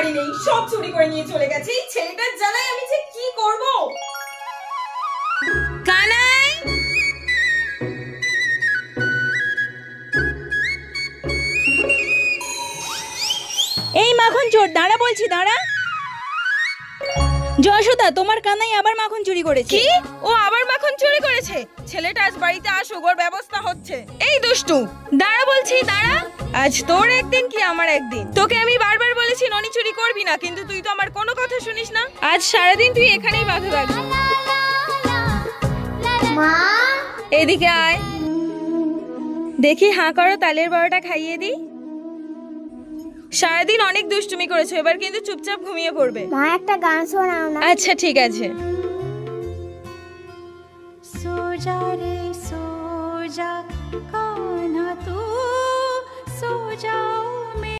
বাড়ি নেই, সব চুরি করে নিয়ে চলে গেছে। এই ছেলেটার জ্বালায় আমি যে কি করব। কানাই, এই মাখন চোর, দাঁড়া বলছি, দাঁড়া। যশোদা, তোমার কানাই আবার মাখন চুরি করেছে। কি? ও আবার মাখন চুরি করেছে? ছেলেটা আজ বাড়িতে আসুক, ওর ব্যবস্থা হচ্ছে। এই দুষ্টু, দাঁড়া বলছি, দাঁড়া। আজ তোর একদিন কি আমার একদিন। তোকে আমি বারবার বলেছি ননি চুরি করবি না, কিন্তু তুই তো আমার কোনো কথা শুনিস না। আজ সারাদিন তুই এখানেই বাঁধা থাকবি। মা, এদিকে আয়, দেখি হাঁ করো, তালের বড়াটা খাইয়ে দিই। সারাদিন অনেক দুষ্টুমি করেছো, এবার কিন্তু চুপচাপ ঘুমিয়ে পড়বে। মা একটা গান শোনাও না। আচ্ছা ঠিক আছে। সোজা রে সোজা কানা তু সোজা